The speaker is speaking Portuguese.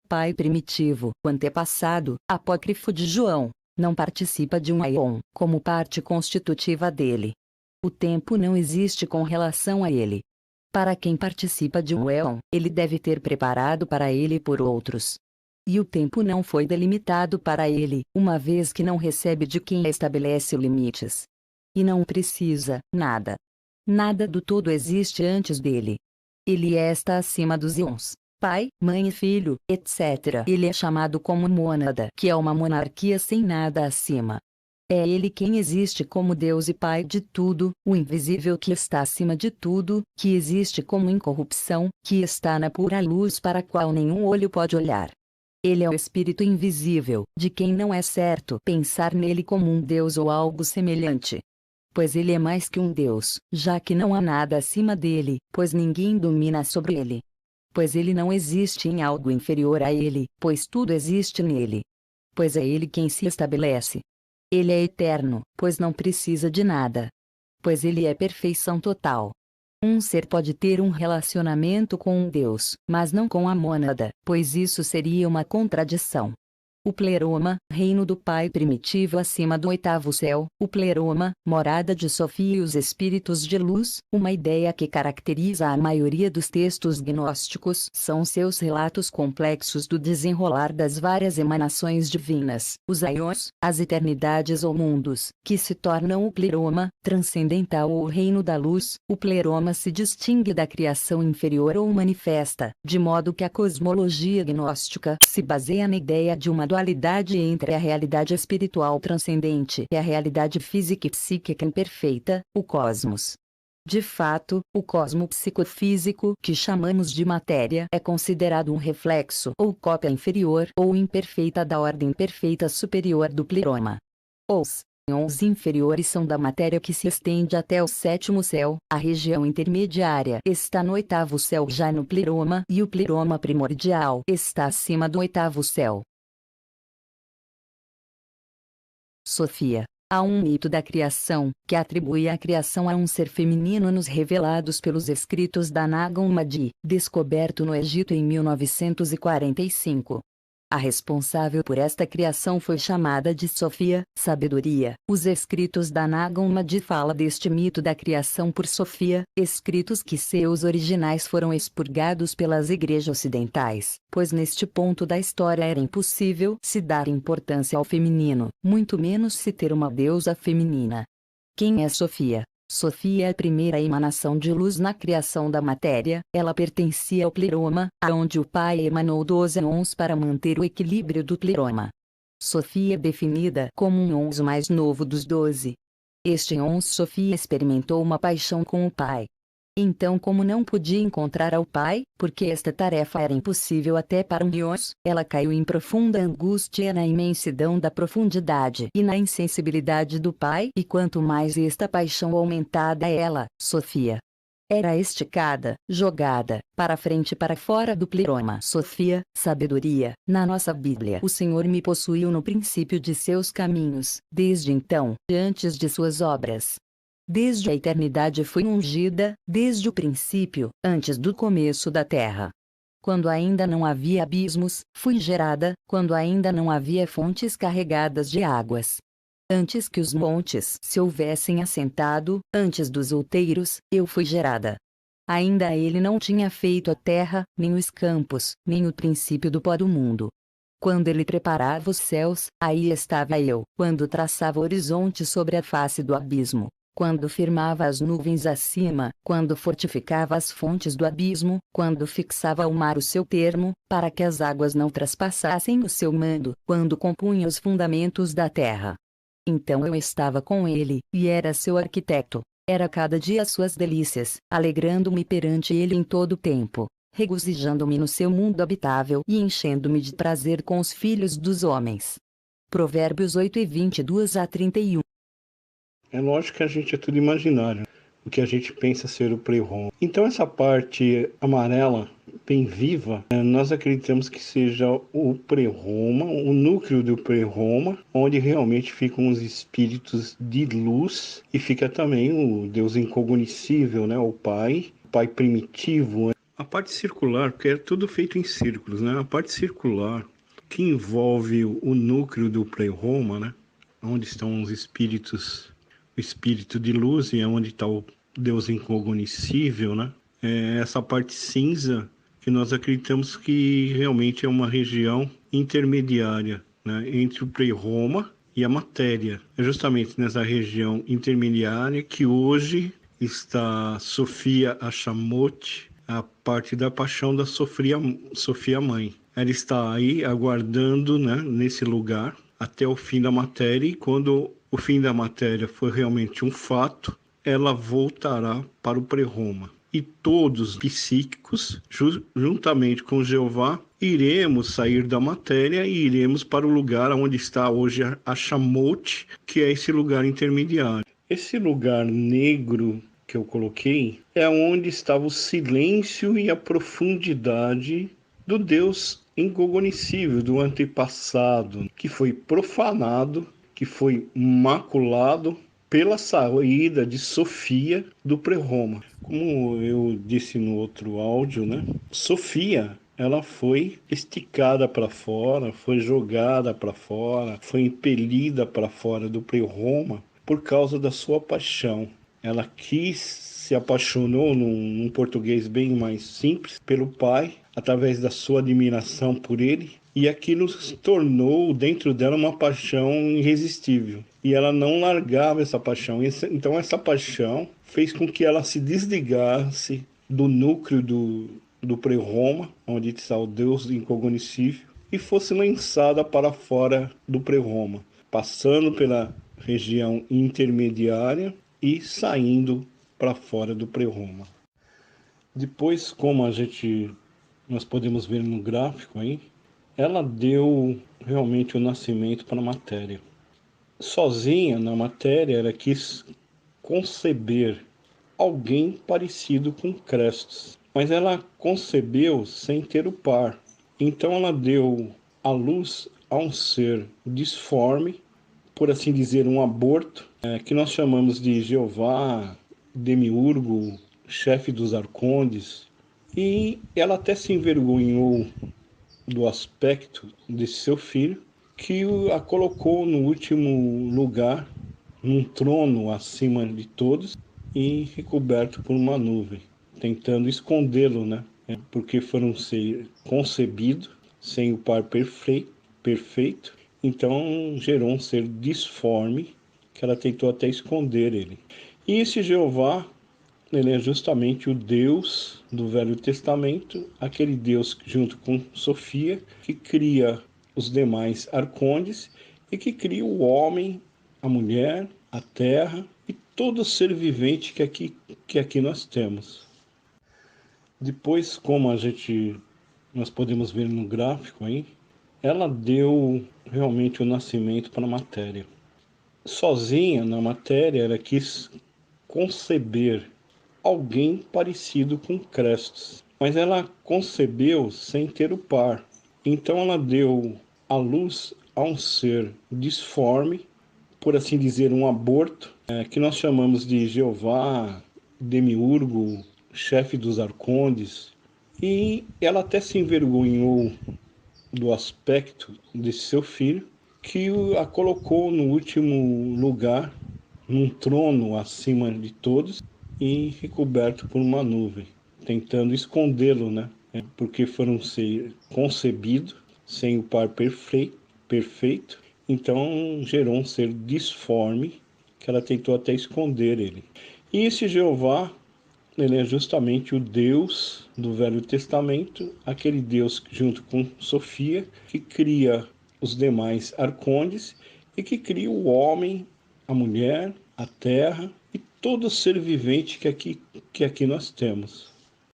pai primitivo, o antepassado, apócrifo de João, não participa de um aion, como parte constitutiva dele. O tempo não existe com relação a ele. Para quem participa de um éon, ele deve ter preparado para ele por outros. E o tempo não foi delimitado para ele, uma vez que não recebe de quem estabelece limites. E não precisa, nada. Nada do todo existe antes dele. Ele está acima dos íons, pai, mãe e filho, etc. Ele é chamado como mônada, que é uma monarquia sem nada acima. É ele quem existe como Deus e Pai de tudo, o invisível que está acima de tudo, que existe como incorrupção, que está na pura luz para a qual nenhum olho pode olhar. Ele é o Espírito invisível, de quem não é certo pensar nele como um Deus ou algo semelhante. Pois ele é mais que um Deus, já que não há nada acima dele, pois ninguém domina sobre ele. Pois ele não existe em algo inferior a ele, pois tudo existe nele. Pois é ele quem se estabelece. Ele é eterno, pois não precisa de nada. Pois ele é perfeição total. Um ser pode ter um relacionamento com um Deus, mas não com a mônada, pois isso seria uma contradição. O pleroma, reino do Pai primitivo acima do oitavo céu, o pleroma, morada de Sofia e os espíritos de luz, uma ideia que caracteriza a maioria dos textos gnósticos, são seus relatos complexos do desenrolar das várias emanações divinas, os aions, as eternidades ou mundos, que se tornam o pleroma, transcendental ou reino da luz. O pleroma se distingue da criação inferior ou manifesta, de modo que a cosmologia gnóstica se baseia na ideia de uma dualidade entre a realidade espiritual transcendente e a realidade física e psíquica imperfeita, o cosmos. De fato, o cosmo psicofísico que chamamos de matéria é considerado um reflexo ou cópia inferior ou imperfeita da ordem perfeita superior do pleroma. Os íons inferiores são da matéria que se estende até o sétimo céu, a região intermediária está no oitavo céu já no pleroma e o pleroma primordial está acima do oitavo céu. Sofia. Há um mito da criação, que atribui a criação a um ser feminino nos revelados pelos escritos da Nag Hammadi, descoberto no Egito em 1945. A responsável por esta criação foi chamada de Sofia, sabedoria. Os escritos da Nag Hammadi falam deste mito da criação por Sofia, escritos que seus originais foram expurgados pelas igrejas ocidentais, pois neste ponto da história era impossível se dar importância ao feminino, muito menos se ter uma deusa feminina. Quem é Sofia? Sofia é a primeira emanação de luz na criação da matéria, ela pertencia ao pleroma, aonde o Pai emanou 12 íons para manter o equilíbrio do pleroma. Sofia é definida como um íon mais novo dos 12. Este íon Sofia experimentou uma paixão com o Pai. Então, como não podia encontrar ao Pai, porque esta tarefa era impossível até para um íons, ela caiu em profunda angústia na imensidão da profundidade e na insensibilidade do Pai, e quanto mais esta paixão aumentada ela, Sofia, era esticada, jogada, para frente e para fora do pleroma. Sofia, sabedoria, na nossa Bíblia. O Senhor me possuiu no princípio de seus caminhos, desde então, antes de suas obras. Desde a eternidade fui ungida, desde o princípio, antes do começo da terra. Quando ainda não havia abismos, fui gerada, quando ainda não havia fontes carregadas de águas. Antes que os montes se houvessem assentado, antes dos outeiros, eu fui gerada. Ainda ele não tinha feito a terra, nem os campos, nem o princípio do pó do mundo. Quando ele preparava os céus, aí estava eu. Quando traçava o horizonte sobre a face do abismo. Quando firmava as nuvens acima, quando fortificava as fontes do abismo, quando fixava ao mar o seu termo, para que as águas não traspassassem o seu mando, quando compunha os fundamentos da terra. Então eu estava com ele, e era seu arquiteto. Era cada dia suas delícias, alegrando-me perante ele em todo o tempo, regozijando-me no seu mundo habitável e enchendo-me de prazer com os filhos dos homens. Provérbios 8:22-31. É lógico que a gente é tudo imaginário, o que a gente pensa ser o pré-ROM. Então essa parte amarela, bem viva, nós acreditamos que seja o pré-Roma, o núcleo do pré-Roma, onde realmente ficam os espíritos de luz e fica também o Deus incognoscível, né, o Pai primitivo. A parte circular, porque é tudo feito em círculos, né? A parte circular, que envolve o núcleo do pleroma, né? Onde estão os espíritos, o espírito de luz e é onde está o Deus incognoscível, né? É essa parte cinza que nós acreditamos que realmente é uma região intermediária, né? Entre o pleroma e a matéria. É justamente nessa região intermediária que hoje está Sofia Achamote, a parte da paixão da Sofia Mãe. Ela está aí aguardando, né, nesse lugar até o fim da matéria, e quando o fim da matéria for realmente um fato, ela voltará para o pré-Roma. E todos psíquicos, juntamente com Jeová, iremos sair da matéria e iremos para o lugar onde está hoje a Chamote, que é esse lugar intermediário. Esse lugar negro que eu coloquei é onde estava o silêncio e a profundidade do Deus incognoscível, do antepassado, que foi profanado, que foi maculado pela saída de Sofia do pré-Roma. Como eu disse no outro áudio, né? Sofia, ela foi esticada para fora, foi jogada para fora, foi impelida para fora do pré-Roma por causa da sua paixão. Ela se apaixonou num português bem mais simples pelo pai, através da sua admiração por ele, e aquilo se tornou dentro dela uma paixão irresistível. E ela não largava essa paixão. Então essa paixão fez com que ela se desligasse do núcleo do pré-Roma, onde está o Deus incognoscível, e fosse lançada para fora do pré-Roma, passando pela região intermediária e saindo para fora do pré-Roma. Depois, como nós podemos ver no gráfico aí, ela deu realmente o nascimento para a matéria. Sozinha na matéria, ela quis conceber alguém parecido com Crestos, mas ela concebeu sem ter o par. Então ela deu à luz a um ser disforme, por assim dizer, um aborto, que nós chamamos de Jeová, Demiurgo, chefe dos arcondes, e ela até se envergonhou do aspecto de seu filho, que a colocou no último lugar, num trono acima de todos e recoberto por uma nuvem, tentando escondê-lo, né? Porque foram ser concebidos sem o par perfeito, então gerou um ser disforme que ela tentou até esconder ele. E esse Jeová, ele é justamente o Deus do Velho Testamento, aquele Deus junto com Sofia, que cria os demais arcondes e que cria o homem, a mulher, a terra e todo ser vivente que aqui nós temos. Depois, como nós podemos ver no gráfico aí, ela deu realmente o nascimento para a matéria. Sozinha na matéria, ela quis conceber alguém parecido com Crestos, mas ela concebeu sem ter o par. Então ela deu à luz a um ser disforme, por assim dizer, um aborto, que nós chamamos de Jeová, Demiurgo, chefe dos arcondes, e ela até se envergonhou do aspecto de seu filho, que a colocou no último lugar, num trono acima de todos e recoberto por uma nuvem, tentando escondê-lo, né? Porque foram ser concebidos sem o par perfeito, então gerou um ser disforme que ela tentou até esconder ele. E esse Jeová, ele é justamente o Deus do Velho Testamento, aquele Deus junto com Sofia, que cria os demais arcondes e que cria o homem, a mulher, a terra e todo ser vivente que aqui nós temos.